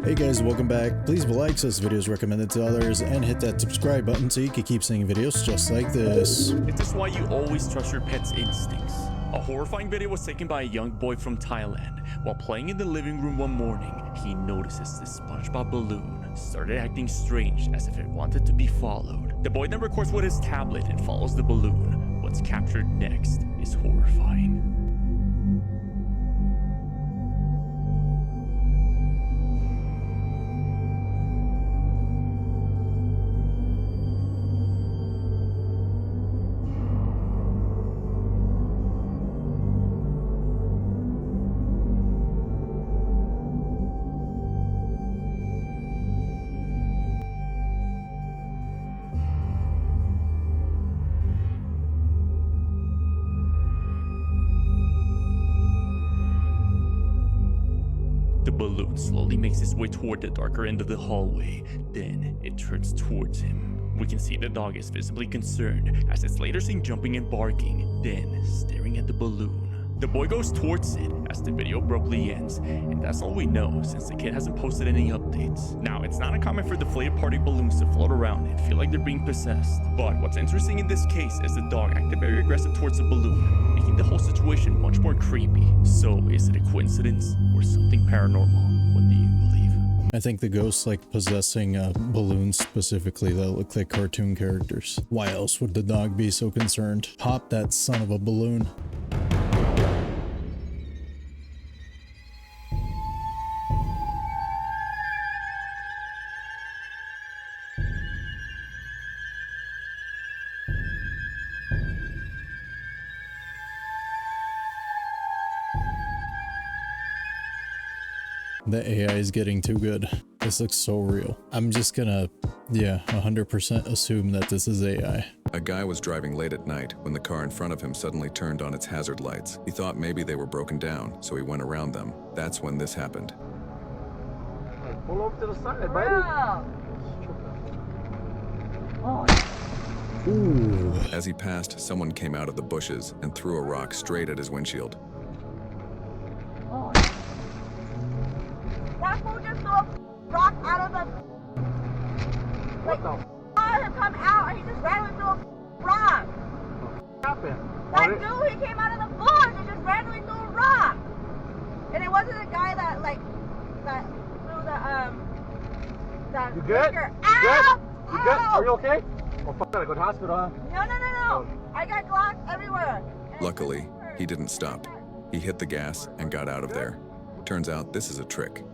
Hey guys, welcome back. Please like this video is recommended to others and hit that subscribe button so you can keep seeing videos just like this. Is this why you always trust your pet's instincts? A horrifying video was taken by a young boy from Thailand. While playing in the living room one morning, he notices this SpongeBob balloon started acting strange as if it wanted to be followed. The boy then records with his tablet and follows the balloon. What's captured next is horrifying. The balloon slowly makes its way toward the darker end of the hallway, then it turns towards him. We can see the dog is visibly concerned as it's later seen jumping and barking, then staring at the balloon. The boy goes towards it as the video abruptly ends, and that's all we know since the kid hasn't posted any updates. Now, it's not uncommon for deflated party balloons to float around and feel like they're being possessed, but what's interesting in this case is the dog acted very aggressive towards the balloon, making the whole situation much more creepy. So, is it a coincidence or something paranormal? What do you believe? I think the ghosts like possessing balloons specifically that look like cartoon characters. Why else would the dog be so concerned? Pop that son of a balloon. The AI is getting too good. This looks so real. I'm just gonna, 100% assume that this is AI. A guy was driving late at night when the car in front of him suddenly turned on its hazard lights. He thought maybe they were broken down, so he went around them. That's when this happened. Pull over to the side, buddy. Ooh. As he passed, someone came out of the bushes and threw a rock straight at his windshield. That fool just threw a rock out of the... What the saw him come out and he just randomly threw a rock. happened? That dude, he came out of the bush and just randomly threw a rock. And it wasn't a guy that threw the, You good? sticker. You good? Ow! You good? Ow! Are you okay? Oh, fuck, gotta go to the hospital, huh? No. I got Glocks everywhere. Luckily, he didn't stop. He hit the gas and got out of there. Turns out this is a trick.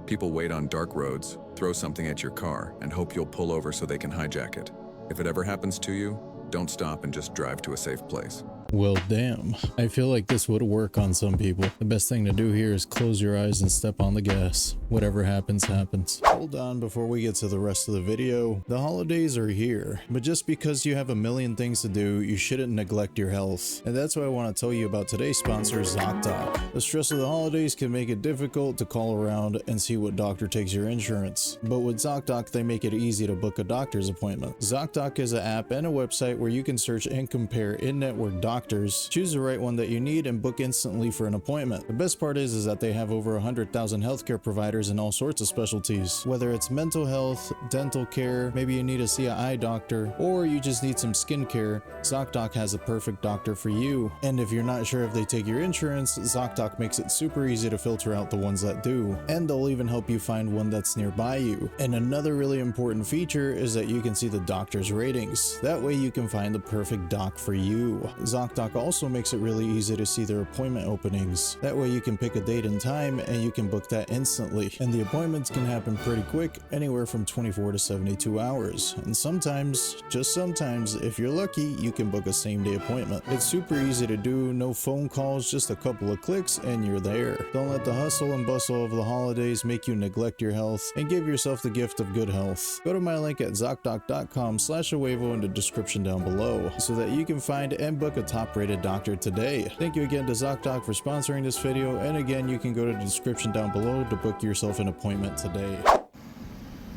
People wait on dark roads, throw something at your car, and hope you'll pull over so they can hijack it. If it ever happens to you, don't stop and just drive to a safe place. Well, damn. I feel like this would work on some people. The best thing to do here is close your eyes and step on the gas. Whatever happens, happens. Hold on before we get to the rest of the video. The holidays are here, but just because you have a million things to do, you shouldn't neglect your health. And that's why I want to tell you about today's sponsor, ZocDoc. The stress of the holidays can make it difficult to call around and see what doctor takes your insurance. But with ZocDoc, they make it easy to book a doctor's appointment. ZocDoc is an app and a website where you can search and compare in-network doctors, choose the right one that you need, and book instantly for an appointment. The best part is that they have over 100,000 healthcare providers in all sorts of specialties. Whether it's mental health, dental care, maybe you need to see an eye doctor, or you just need some skincare, ZocDoc has a perfect doctor for you. And if you're not sure if they take your insurance, ZocDoc makes it super easy to filter out the ones that do. And they'll even help you find one that's nearby you. And another really important feature is that you can see the doctor's ratings. That way you can find the perfect doc for you. ZocDoc also makes it really easy to see their appointment openings. That way you can pick a date and time and you can book that instantly. And the appointments can happen pretty quick, anywhere from 24 to 72 hours. And sometimes, just sometimes, if you're lucky, you can book a same-day appointment. It's super easy to do, no phone calls, just a couple of clicks and you're there. Don't let the hustle and bustle of the holidays make you neglect your health, and give yourself the gift of good health. Go to my link at ZocDoc.com/Ahuevo in the description down below so that you can find and book a top-rated doctor today. Thank you again to ZocDoc for sponsoring this video, and again, you can go to the description down below to book yourself an appointment today.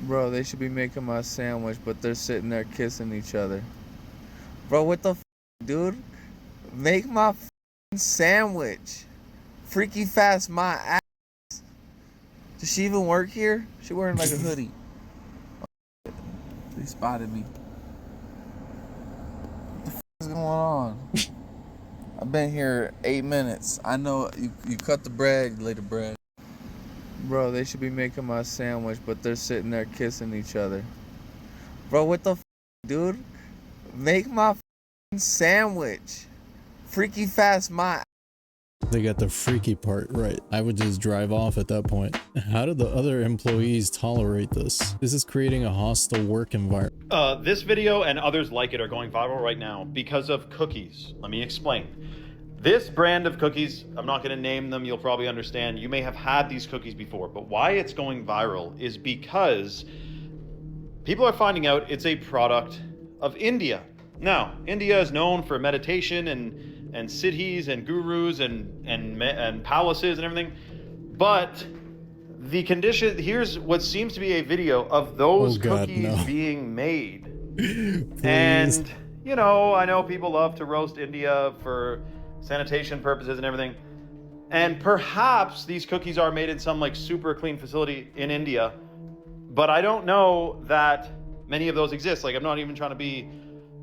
Bro, they should be making my sandwich, but they're sitting there kissing each other. Bro, what the f, dude? Make my sandwich. Freaky fast my ass. Does she even work here? She wearing like a hoodie. They spotted me. What the f is going on? I've been here 8 minutes. I know you cut the bread, you lay the bread. Bro, they should be making my sandwich, but they're sitting there kissing each other. Bro, what the f, dude? Make my sandwich. Freaky fast my. They got the freaky part right. I would just drive off at that point. How do the other employees tolerate this? This is creating a hostile work environment. This video and others like it are going viral right now because of cookies. Let me explain. This brand of cookies, I'm not going to name them, you'll probably understand. You may have had these cookies before, but why it's going viral is because people are finding out it's a product of India. Now, India is known for meditation and cities and gurus and palaces and everything, but the condition, here's what seems to be a video of those cookies being made. And, you know, I know people love to roast India for sanitation purposes and everything, and perhaps these cookies are made in some like super clean facility in India, but I don't know that many of those exist. Like, I'm not even trying to be,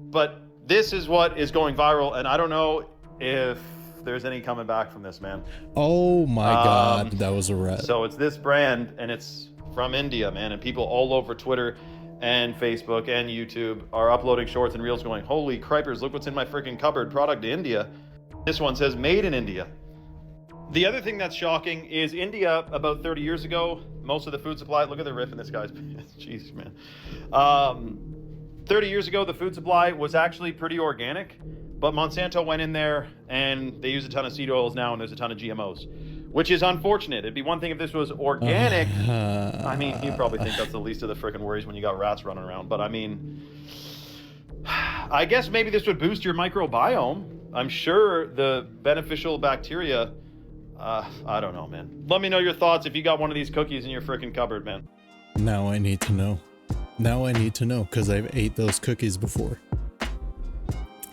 but this is what is going viral, and I don't know if there's any coming back from this, man. Oh my God, that was a rat. So it's this brand, and it's from India, man, and people all over Twitter and Facebook and YouTube are uploading shorts and reels going, holy cripers, look what's in my freaking cupboard, product to India. This one says made in India. The other thing that's shocking is India, about 30 years ago, most of the food supply, look at the riff in this guy's pants, jeez, man. 30 years ago, the food supply was actually pretty organic, but Monsanto went in there and they use a ton of seed oils now, and there's a ton of GMOs, which is unfortunate. It'd be one thing if this was organic. I mean, you probably think that's the least of the freaking worries when you got rats running around, but I mean, I guess maybe this would boost your microbiome. I'm sure the beneficial bacteria, I don't know, man. Let me know your thoughts if you got one of these cookies in your freaking cupboard, man. Now I need to know. Now I need to know, because I've ate those cookies before.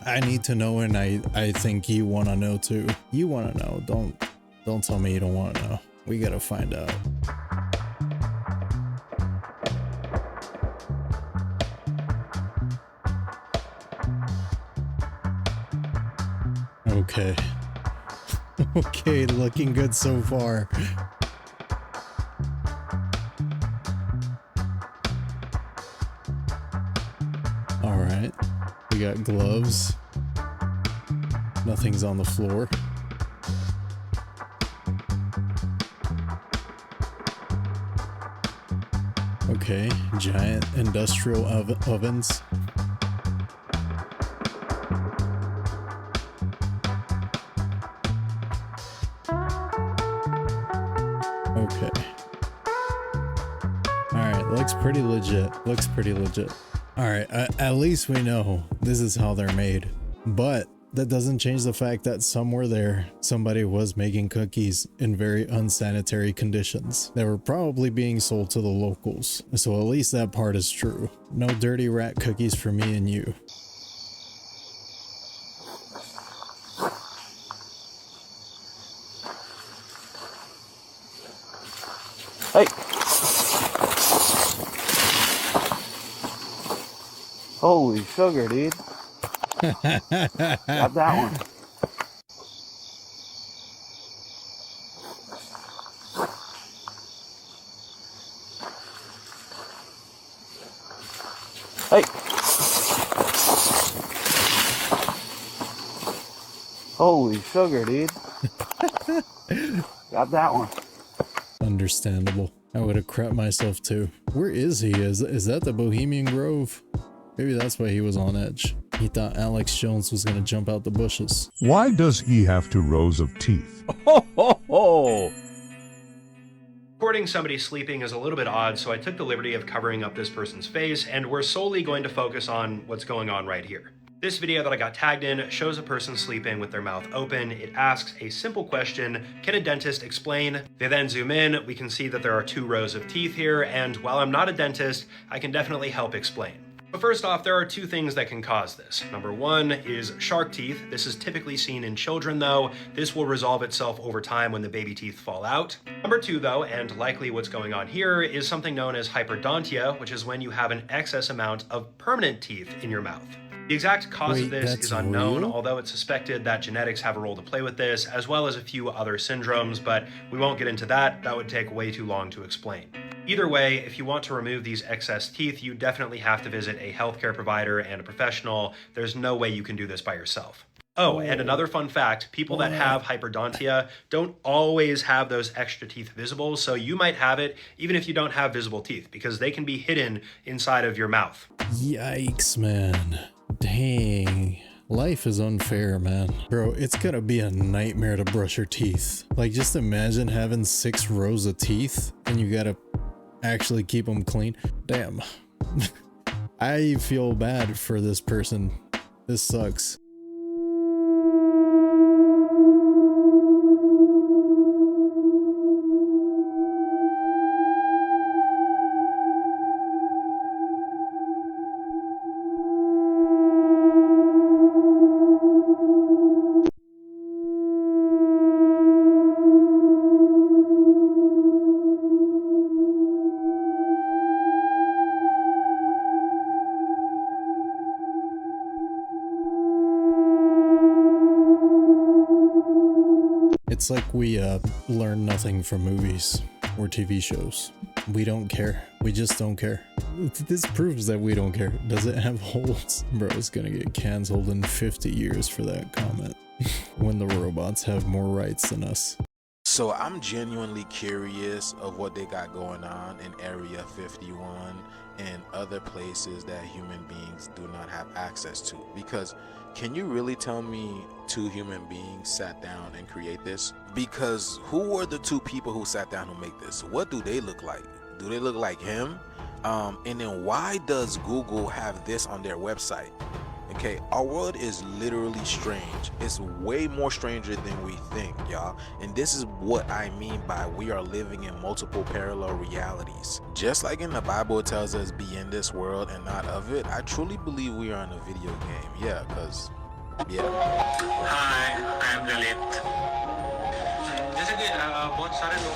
I need to know, and I think you want to know too. You want to know. Don't tell me you don't want to know. We gotta find out. Okay. Okay, looking good so far. All right. We got gloves. Nothing's on the floor. Okay, giant industrial ovens. Okay. Alright, looks pretty legit. Looks pretty legit. Alright, at least we know this is how they're made. But that doesn't change the fact that somewhere there, somebody was making cookies in very unsanitary conditions that were probably being sold to the locals. So at least that part is true. No dirty rat cookies for me and you. Hey! Holy sugar, dude. Got that one. Hey! Holy sugar, dude. Got that one. Understandable. I would have crapped myself too. Where is he? Is that the Bohemian Grove? Maybe that's why he was on edge. He thought Alex Jones was gonna jump out the bushes. Why does he have two rows of teeth? Ho ho ho! Recording somebody sleeping is a little bit odd, so I took the liberty of covering up this person's face, and we're solely going to focus on what's going on right here. This video that I got tagged in shows a person sleeping with their mouth open. It asks a simple question: can a dentist explain? They then zoom in, we can see that there are 2 rows of teeth here, and while I'm not a dentist, I can definitely help explain. But first off, there are two things that can cause this. Number one is shark teeth. This is typically seen in children though. This will resolve itself over time when the baby teeth fall out. Number two though, and likely what's going on here, is something known as hyperdontia, which is when you have an excess amount of permanent teeth in your mouth. The exact cause of this is unknown, although it's suspected that genetics have a role to play with this, as well as a few other syndromes, but we won't get into that. That would take way too long to explain. Either way, if you want to remove these excess teeth, you definitely have to visit a healthcare provider and a professional. There's no way you can do this by yourself. Oh, and another fun fact, people that have hyperdontia don't always have those extra teeth visible, so you might have it even if you don't have visible teeth, because they can be hidden inside of your mouth. Yikes, man. Dang. Life is unfair, man. Bro, it's gonna be a nightmare to brush your teeth. Like, just imagine having 6 rows of teeth and you gotta actually keep them clean. Damn. I feel bad for this person. This sucks. It's like we learn nothing from movies or TV shows. We don't care. We just don't care. This proves that we don't care. Does it have holes? Bro, it's gonna get canceled in 50 years for that comment. When the robots have more rights than us. So I'm genuinely curious of what they got going on in Area 51 and other places that human beings do not have access to. Because can you really tell me 2 human beings sat down and create this? Because who were the 2 people who sat down to make this? What do they look like? Do they look like him? And then why does Google have this on their website? Okay, our world is literally strange. It's way more stranger than we think, y'all. And this is what I mean by we are living in multiple parallel realities. Just like in the Bible it tells us be in this world and not of it, I truly believe we are in a video game. Yeah, because, yeah. Hi, I'm Dalit.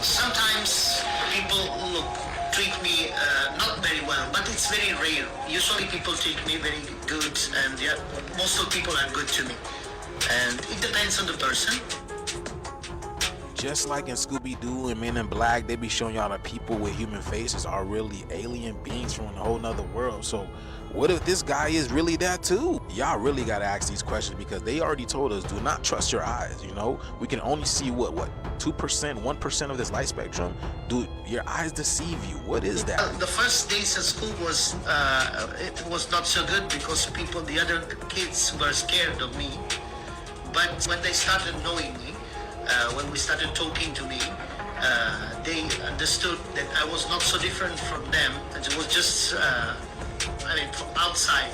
Sometimes people treat me not very well, but it's very rare. Usually people treat me very good, and yeah, most of people are good to me. And it depends on the person. Just like in Scooby-Doo and Men in Black, they be showing y'all that people with human faces are really alien beings from a whole nother world. So what if this guy is really that too? Y'all really gotta ask these questions, because they already told us do not trust your eyes. You know, we can only see what 2%, 1% of this light spectrum. Do your eyes deceive you? What is that? The first days at school was it was not so good because the other kids were scared of me. But when they started knowing me, when we started talking to me, they understood that I was not so different from them. It was just, from outside,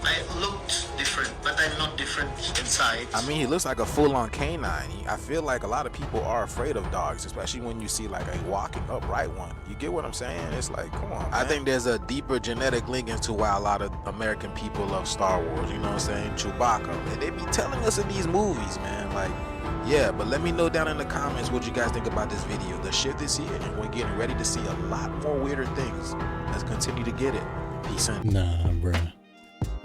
I looked different, but I'm not different inside. I mean, he looks like a full-on canine. I feel like a lot of people are afraid of dogs, especially when you see like a walking upright one. You get what I'm saying? It's like, come on, man. I think there's a deeper genetic link into why a lot of American people love Star Wars, you know what I'm saying? Chewbacca. And they be telling us in these movies, man, like, yeah, but let me know down in the comments what you guys think about this video. The shift is here, and we're getting ready to see a lot more weirder things. Let's continue to get it. Peace in. Nah, bruh.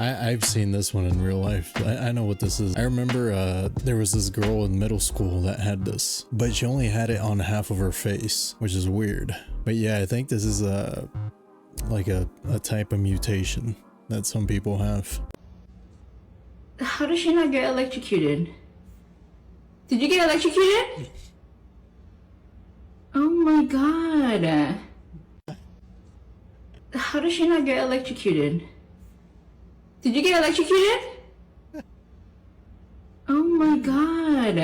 I've seen this one in real life. I know what this is. I remember there was this girl in middle school that had this, but she only had it on half of her face, which is weird. But yeah, I think this is like a type of mutation that some people have. How does she not get electrocuted? Did you get electrocuted? Oh my god. How does she not get electrocuted? Did you get electrocuted? Oh my god.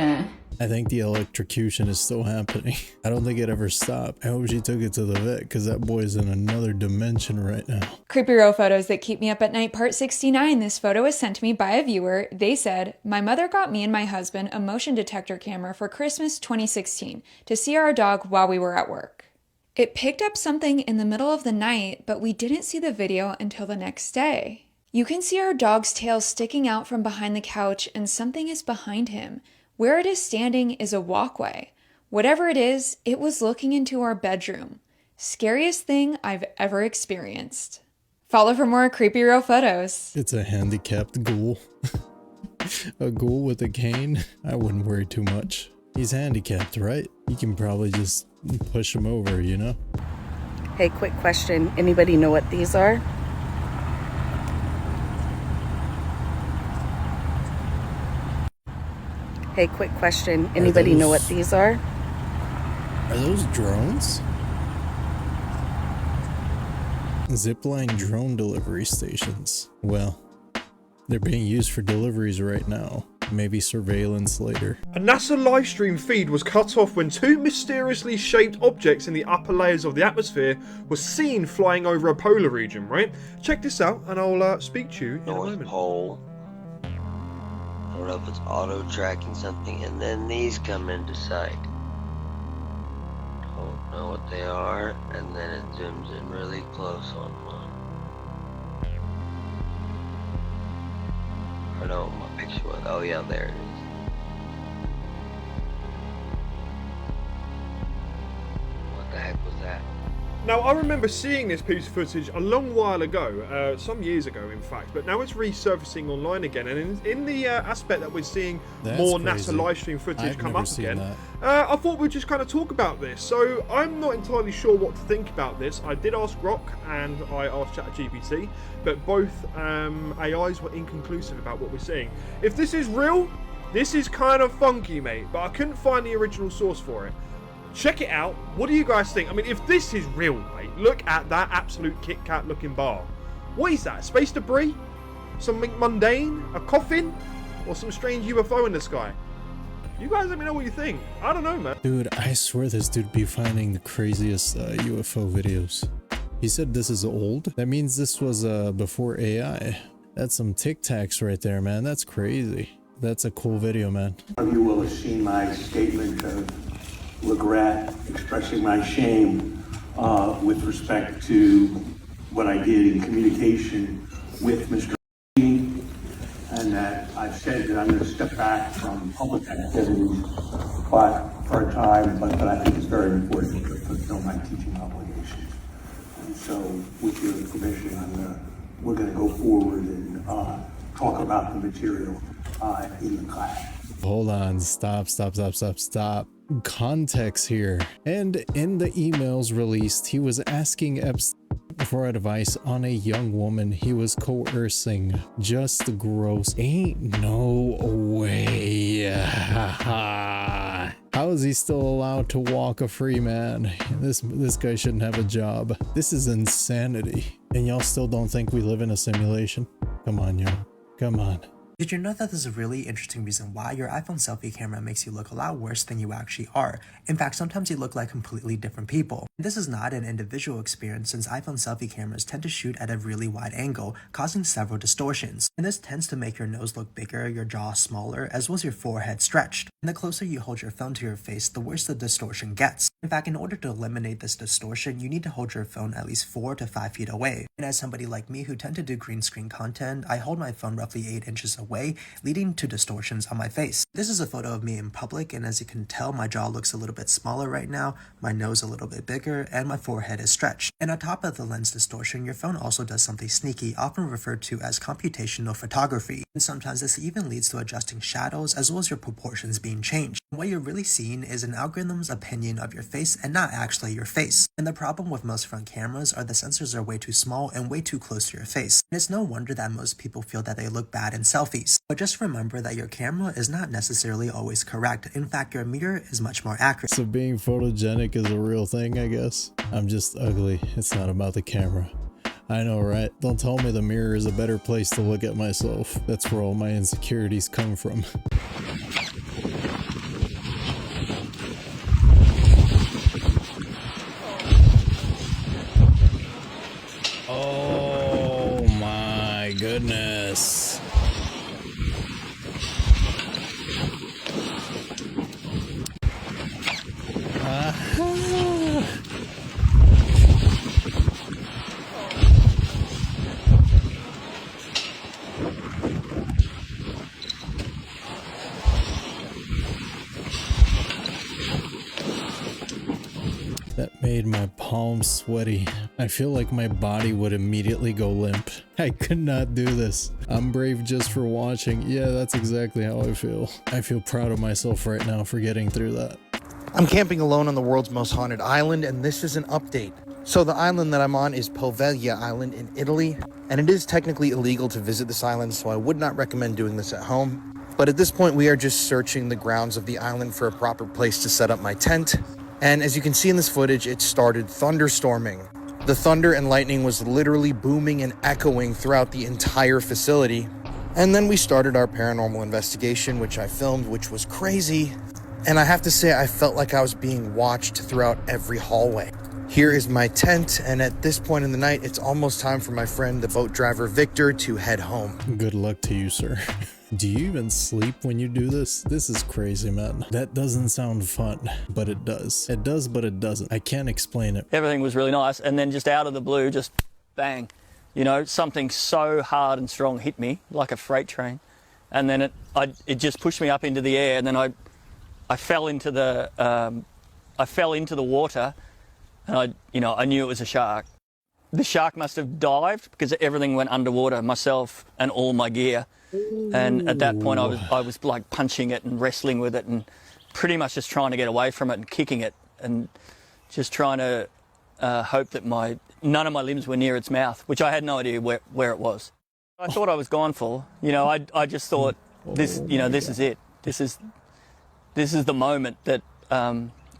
I think the electrocution is still happening. I don't think it ever stopped. I hope she took it to the vet, because that boy's in another dimension right now. Creepy Row Photos That Keep Me Up at Night Part 69. This photo was sent to me by a viewer. They said, my mother got me and my husband a motion detector camera for Christmas 2016 to see our dog while we were at work. It picked up something in the middle of the night, but we didn't see the video until the next day. You can see our dog's tail sticking out from behind the couch and something is behind him. Where it is standing is a walkway. Whatever it is, it was looking into our bedroom. Scariest thing I've ever experienced. Follow for more creepy real photos. It's a handicapped ghoul. A ghoul with a cane? I wouldn't worry too much. He's handicapped, right? You can probably just push him over, you know? Hey, quick question. Anybody know what these are? Hey, quick question. Anybody know what these are? Are those drones? Zipline drone delivery stations. Well, they're being used for deliveries right now. Maybe surveillance later. A NASA livestream feed was cut off when two mysteriously shaped objects in the upper layers of the atmosphere were seen flying over a polar region, right? Check this out and I'll speak to you in a moment. Pole. I don't know if it's auto-tracking something, and then these come into sight. Don't know what they are, and then it zooms in really close on one. I know what my picture was. Oh yeah, there it is. What the heck was that? Now, I remember seeing this piece of footage a long while ago, some years ago in fact, but now it's resurfacing online again, and in the aspect that we're seeing more crazy. NASA livestream footage I've come never up seen again, that. I thought we'd just kind of talk about this. So, I'm not entirely sure what to think about this. I did ask Grok and I asked ChatGPT, but both AIs were inconclusive about what we're seeing. If this is real, this is kind of funky, mate, but I couldn't find the original source for it. Check it out. What do you guys think? I mean, if this is real, mate, look at that absolute Kit Kat looking bar. What is that? Space debris? Something mundane? A coffin? Or some strange UFO in the sky? You guys let me know what you think. I don't know, man. Dude, I swear this dude be finding the craziest UFO videos. He said this is old. That means this was before AI. That's some Tic Tacs right there, man. That's crazy. That's a cool video, man. You will have seen my statement of regret, expressing my shame with respect to what I did in communication with Mr. and that I've said that I'm going to step back from public activities but for a time, but I think it's very important to fulfill my teaching obligations. And so, with your permission, we're going to go forward and talk about the material in the class. Hold on, stop. Context here. And in the emails released, he was asking Epstein for advice on a young woman he was coercing. Just gross. Ain't no way. How is he still allowed to walk a free man? This guy shouldn't have a job. This is insanity. And y'all still don't think we live in a simulation? Come on, y'all. Come on. Did you know that there's a really interesting reason why your iPhone selfie camera makes you look a lot worse than you actually are? In fact, sometimes you look like completely different people. This is not an individual experience since iPhone selfie cameras tend to shoot at a really wide angle, causing several distortions. And this tends to make your nose look bigger, your jaw smaller, as well as your forehead stretched. And the closer you hold your phone to your face, the worse the distortion gets. In fact, in order to eliminate this distortion, you need to hold your phone at least 4 to 5 feet away. And as somebody like me who tend to do green screen content, I hold my phone roughly 8 inches away, leading to distortions on my face. This is a photo of me in public, and as you can tell, my jaw looks a little bit smaller right now, my nose a little bit bigger, and my forehead is stretched. And on top of the lens distortion, your phone also does something sneaky, often referred to as computational photography. And sometimes this even leads to adjusting shadows as well as your proportions being changed. And what you're really seeing is an algorithm's opinion of your face and not actually your face. And the problem with most front cameras are the sensors are way too small and way too close to your face. And it's no wonder that most people feel that they look bad in selfies. But just remember that your camera is not necessarily always correct. In fact, your mirror is much more accurate. So being photogenic is a real thing, I guess. I'm just ugly. It's not about the camera. I know, right? Don't tell me the mirror is a better place to look at myself. That's where all my insecurities come from. Oh my goodness. palms sweaty. I feel like my body would immediately go limp. I could not do this. I'm brave just for watching. Yeah, that's exactly how I feel. I feel proud of myself right now for getting through that. I'm camping alone on the world's most haunted island, and this is an update. So the island that I'm on is Poveglia Island in Italy, and it is technically illegal to visit this island, so I would not recommend doing this at home. But at this point, we are just searching the grounds of the island for a proper place to set up my tent. And as you can see in this footage, it started thunderstorming. The thunder and lightning was literally booming and echoing throughout the entire facility. And then we started our paranormal investigation, which I filmed, which was crazy. And I have to say, I felt like I was being watched throughout every hallway. Here is my tent, and at this point in the night, it's almost time for my friend, the boat driver Victor, to head home. Good luck to you, sir. Do you even sleep when you do this? This is crazy, man. That doesn't sound fun, but it does. It does, but it doesn't. I can't explain it. Everything was really nice, and then just out of the blue, just bang. You know, something so hard and strong hit me like a freight train, and then it just pushed me up into the air, and then I fell into the water, and I knew it was a shark. The shark must have dived because everything went underwater, myself and all my gear. And at that point, I was like punching it and wrestling with it and pretty much just trying to get away from it and kicking it and just trying to hope that none of my limbs were near its mouth, which I had no idea where it was. I thought I was gone for. I just thought this is it. This is the moment that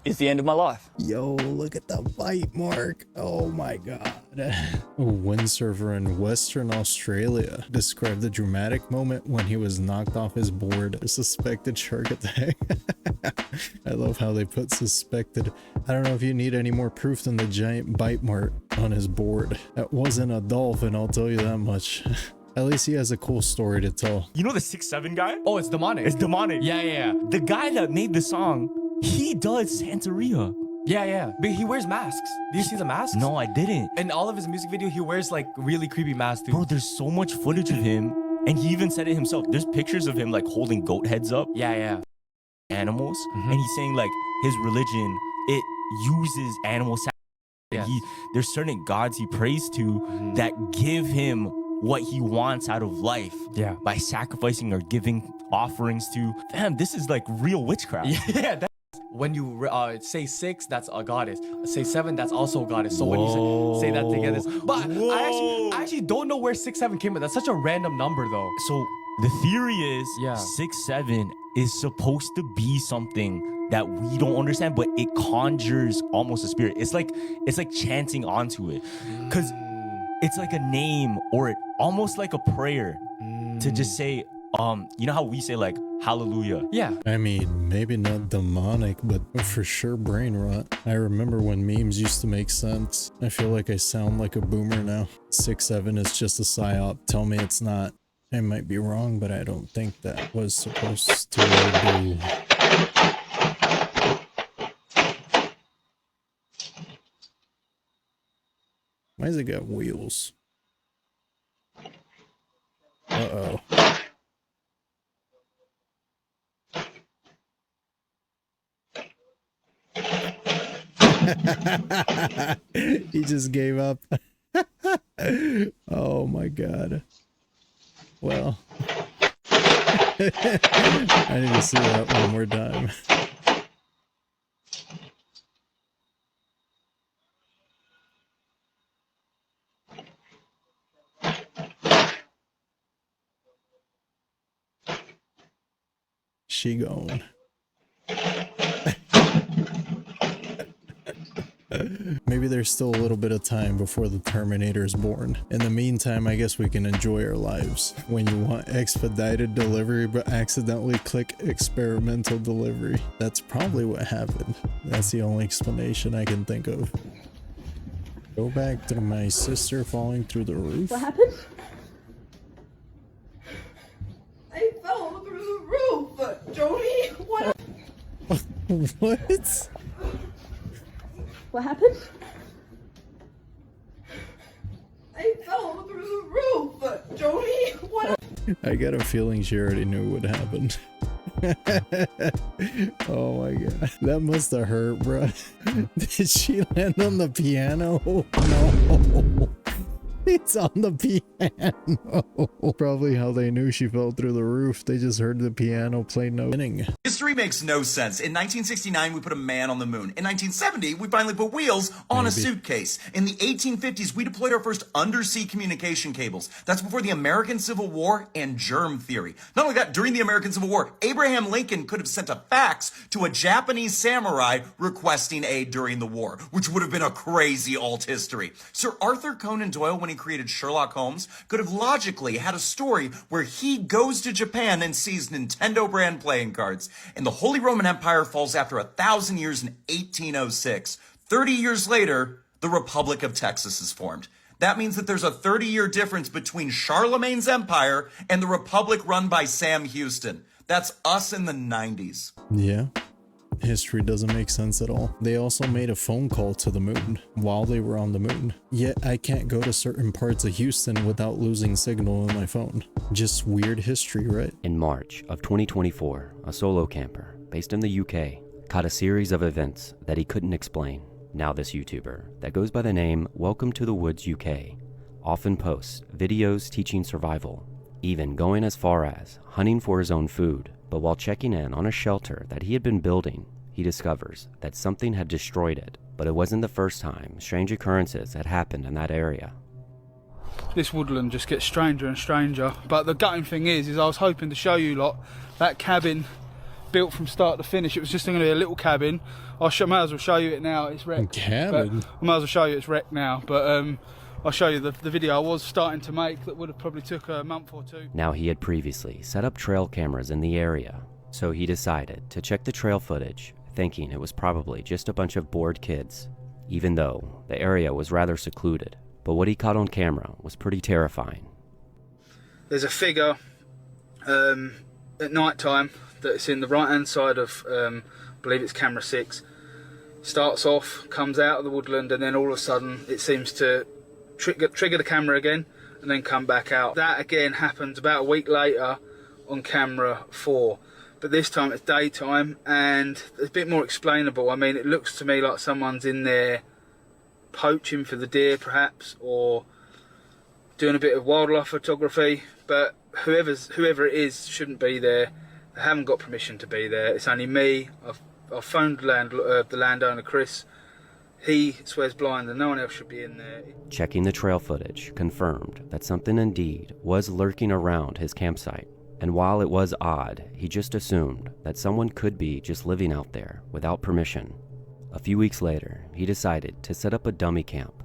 is the end of my life. Yo, look at the bite mark. Oh my god. A windsurfer in Western Australia described the dramatic moment when he was knocked off his board. A suspected shark attack. I love how they put suspected. I don't know if you need any more proof than the giant bite mark on his board. That wasn't a dolphin, I'll tell you that much. At least he has a cool story to tell. You know the 6'7" guy? Oh, it's demonic. It's demonic. Yeah. The guy that made the song, he does Santeria. Yeah. But he wears masks. Did you see the masks? No, I didn't. In all of his music video, he wears like really creepy masks, dude. Bro, there's so much footage of him. And he even said it himself. There's pictures of him like holding goat heads up. Yeah. Animals. And he's saying like his religion, it uses animal sacrifice. Yes. There's certain gods he prays to that give him what he wants out of life. Yeah. By sacrificing or giving offerings to. Damn, this is like real witchcraft. Yeah. When you say 6, that's a goddess. Say 7, that's also a goddess. So when you say that together, but I actually don't know where 6, 7 came from. That's such a random number, though. So the theory is 6, 7 is supposed to be something that we don't understand, but it conjures almost a spirit. It's like chanting onto it, because it's like a name or almost like a prayer to just say, you know how we say like hallelujah? Yeah. I mean, maybe not demonic, but for sure brain rot. I remember when memes used to make sense. I feel like I sound like a boomer now. 6, 7 is just a psyop. Tell me it's not. I might be wrong, but I don't think that was supposed to be. Why has it got wheels? Uh-oh. He just gave up. Oh my god. Well. I need to see that one more time. She gone. Maybe there's still a little bit of time before the Terminator is born. In the meantime, I guess we can enjoy our lives. When you want expedited delivery but accidentally click experimental delivery. That's probably what happened. That's the only explanation I can think of. Go back to my sister falling through the roof. What happened? I fell through the roof, Jody. What? What? What happened? I fell through the roof, Jody. What? I got a feeling she already knew what happened. Oh my god. That must have hurt, bro. Did she land on the piano? No. It's on the piano. Probably how they knew she fell through the roof. They just heard the piano play notes. History makes no sense. In 1969, we put a man on the moon. In 1970, we finally put wheels on a suitcase. In the 1850s, we deployed our first undersea communication cables. That's before the American Civil War and germ theory. Not only that, during the American Civil War, Abraham Lincoln could have sent a fax to a Japanese samurai requesting aid during the war, which would have been a crazy alt history. Sir Arthur Conan Doyle, when he created Sherlock Holmes, could have logically had a story where he goes to Japan and sees Nintendo brand playing cards. And the Holy Roman Empire falls after 1,000 years in 1806. 30 years later, the Republic of Texas is formed. That means that there's a 30-year difference between Charlemagne's empire and the Republic run by Sam Houston. That's us in the 90s. Yeah. History doesn't make sense at all. They also made a phone call to the moon while they were on the moon. Yet I can't go to certain parts of Houston without losing signal on my phone. Just weird history, right? In March of 2024, a solo camper based in the UK caught a series of events that he couldn't explain. Now this YouTuber that goes by the name Welcome to the Woods UK often posts videos teaching survival, even going as far as hunting for his own food. But while checking in on a shelter that he had been building, he discovers that something had destroyed it. But it wasn't the first time strange occurrences had happened in that area. This woodland just gets stranger and stranger. But the gutting thing is I was hoping to show you lot that cabin built from start to finish. It was just going to be a little cabin. Might as well show you it now. It's wrecked. Cabin? But I might as well show you it's wrecked now. But I'll show you the video I was starting to make that would have probably took a month or two. Now he had previously set up trail cameras in the area, so he decided to check the trail footage, thinking it was probably just a bunch of bored kids, even though the area was rather secluded. But what he caught on camera was pretty terrifying. There's a figure at night time that's in the right hand side of, I believe it's camera 6. Starts off, comes out of the woodland, and then all of a sudden it seems to trigger the camera again and then come back out. That again happens about a week later on camera 4, but this time it's daytime and it's a bit more explainable. I mean, it looks to me like someone's in there poaching for the deer perhaps, or doing a bit of wildlife photography, but whoever it is shouldn't be there. They haven't got permission to be there. It's only me. I've phoned the landowner Chris. He swears blind and no one else should be in there. Checking the trail footage confirmed that something indeed was lurking around his campsite. And while it was odd, he just assumed that someone could be just living out there without permission. A few weeks later, he decided to set up a dummy camp.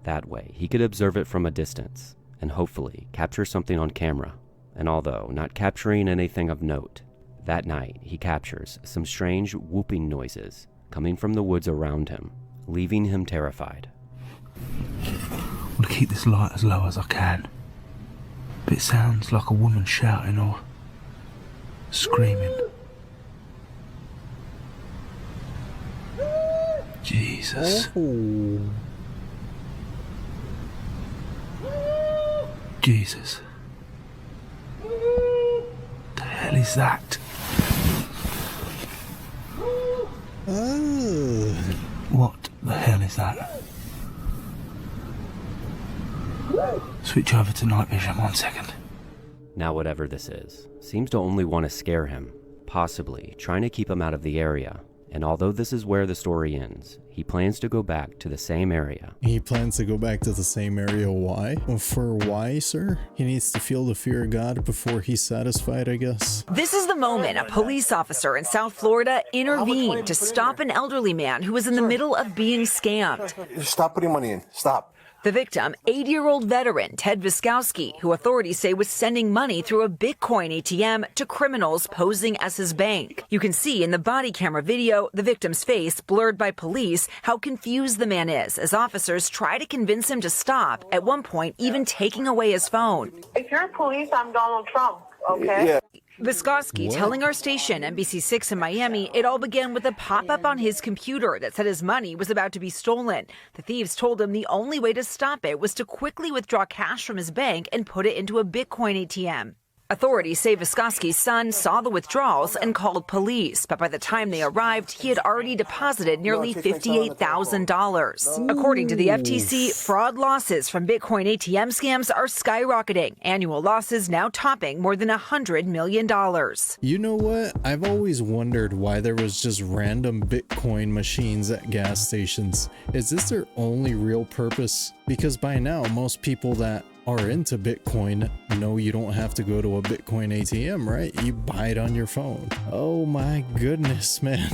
That way, he could observe it from a distance and hopefully capture something on camera. And although not capturing anything of note, that night he captures some strange whooping noises coming from the woods around him, leaving him terrified. I want to keep this light as low as I can. But it sounds like a woman shouting or screaming. Jesus. Oh. Jesus. The hell is that? What the hell is that? Switch over to night vision 1 second. Now whatever this is, seems to only want to scare him, possibly trying to keep him out of the area. And although this is where the story ends, he plans to go back to the same area. He plans to go back to the same area. Why? For why, sir? He needs to feel the fear of God before he's satisfied, I guess. This is the moment a police officer in South Florida intervened to stop an elderly man who was in the middle of being scammed. Stop putting money in. Stop. The victim, 80-year-old veteran Ted Viskowski, who authorities say was sending money through a Bitcoin ATM to criminals posing as his bank. You can see in the body camera video the victim's face blurred by police how confused the man is as officers try to convince him to stop, at one point even taking away his phone. If you're police, I'm Donald Trump, okay? Yeah. Viskowski telling our station, NBC6 in Miami, it all began with a pop-up on his computer that said his money was about to be stolen. The thieves told him the only way to stop it was to quickly withdraw cash from his bank and put it into a Bitcoin ATM. Authorities say Vysotsky's son saw the withdrawals and called police, but by the time they arrived, he had already deposited nearly $58,000. According to the FTC, fraud losses from Bitcoin ATM scams are skyrocketing. Annual losses now topping more than $100 million. You know what? I've always wondered why there was just random Bitcoin machines at gas stations. Is this their only real purpose? Because by now, most people that are into Bitcoin know you don't have to go to a Bitcoin ATM, right? You buy it on your phone. Oh my goodness, man.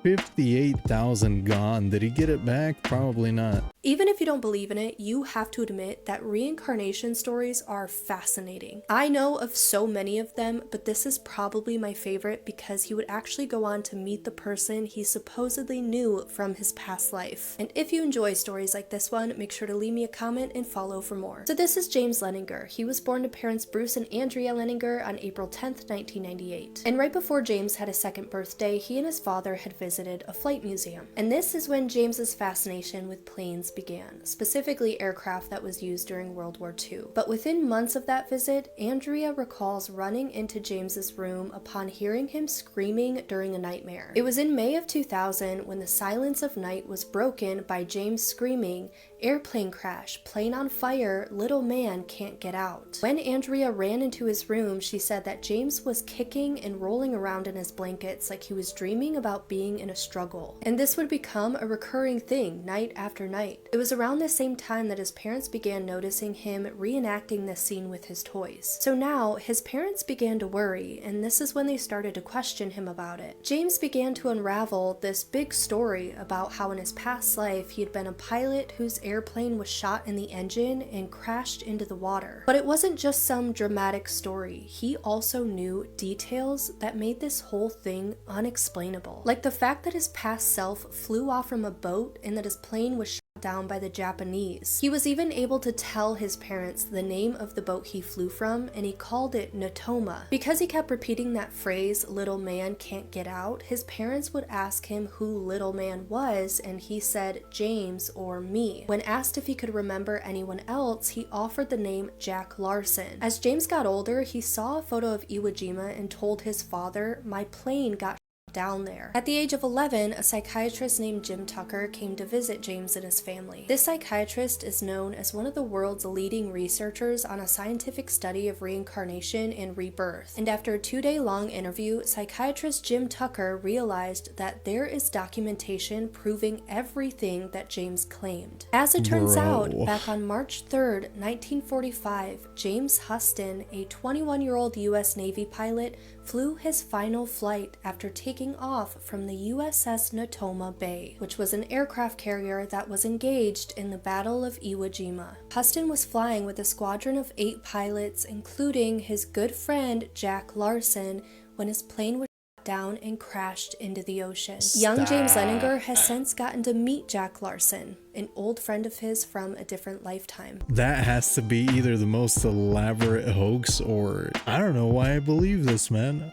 58,000 gone. Did he get it back? Probably not. Even if you don't believe in it, you have to admit that reincarnation stories are fascinating. I know of so many of them, but this is probably my favorite because he would actually go on to meet the person he supposedly knew from his past life. And if you enjoy stories like this one, make sure to leave me a comment and follow for more. So this is James Leninger. He was born to parents Bruce and Andrea Leninger on April 10th, 1998. And right before James had his second birthday, he and his father had visited a flight museum. And this is when James's fascination with planes began, specifically aircraft that was used during World War II. But within months of that visit, Andrea recalls running into James's room upon hearing him screaming during a nightmare. It was in May of 2000 when the silence of night was broken by James screaming, "Airplane crash, plane on fire, little man can't get out." When Andrea ran into his room, she said that James was kicking and rolling around in his blankets like he was dreaming about being in a struggle. And this would become a recurring thing night after night. It was around the same time that his parents began noticing him reenacting this scene with his toys. So now, his parents began to worry, and this is when they started to question him about it. James began to unravel this big story about how in his past life he had been a pilot whose airplane was shot in the engine and crashed into the water. But it wasn't just some dramatic story. He also knew details that made this whole thing unexplainable. Like the fact that his past self flew off from a boat and that his plane was shot down by the Japanese. He was even able to tell his parents the name of the boat he flew from, and he called it Natoma. Because he kept repeating that phrase, "little man can't get out," his parents would ask him who little man was, and he said James or me. When asked if he could remember anyone else, he offered the name Jack Larson. As James got older, he saw a photo of Iwo Jima and told his father, "My plane got down there." At the age of 11, a psychiatrist named Jim Tucker came to visit James and his family. This psychiatrist is known as one of the world's leading researchers on a scientific study of reincarnation and rebirth. And after a 2-day-long interview, psychiatrist Jim Tucker realized that there is documentation proving everything that James claimed. As it turns out, back on March 3rd, 1945, James Huston, a 21-year-old U.S. Navy pilot, flew his final flight after taking off from the USS Natoma Bay, which was an aircraft carrier that was engaged in the Battle of Iwo Jima. Huston was flying with a squadron of 8 pilots, including his good friend Jack Larson, when his plane was down and crashed into the ocean. Young James Leninger has since gotten to meet Jack Larson, an old friend of his from a different lifetime. That has to be either the most elaborate hoax or I don't know why I believe this, man.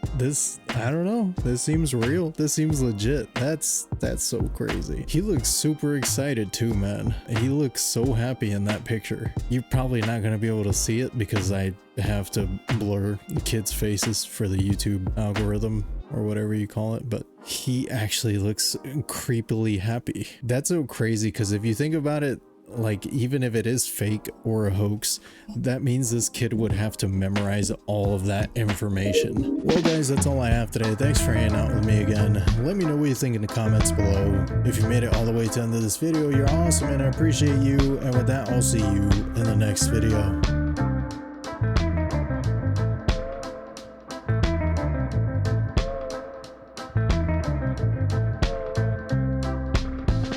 I don't know. This seems real. This seems legit. That's so crazy. He looks super excited too, man. He looks so happy in that picture. You're probably not going to be able to see it because I have to blur the kids' faces for the YouTube algorithm or whatever you call it, but he actually looks creepily happy. That's so crazy because if you think about it, like even if it is fake or a hoax, that means this kid would have to memorize all of that information. Well guys, that's all I have today. Thanks for hanging out with me again. Let me know what you think in the comments below. If you made it all the way to the end of this video, you're awesome and I appreciate you. And with that, I'll see you in the next video.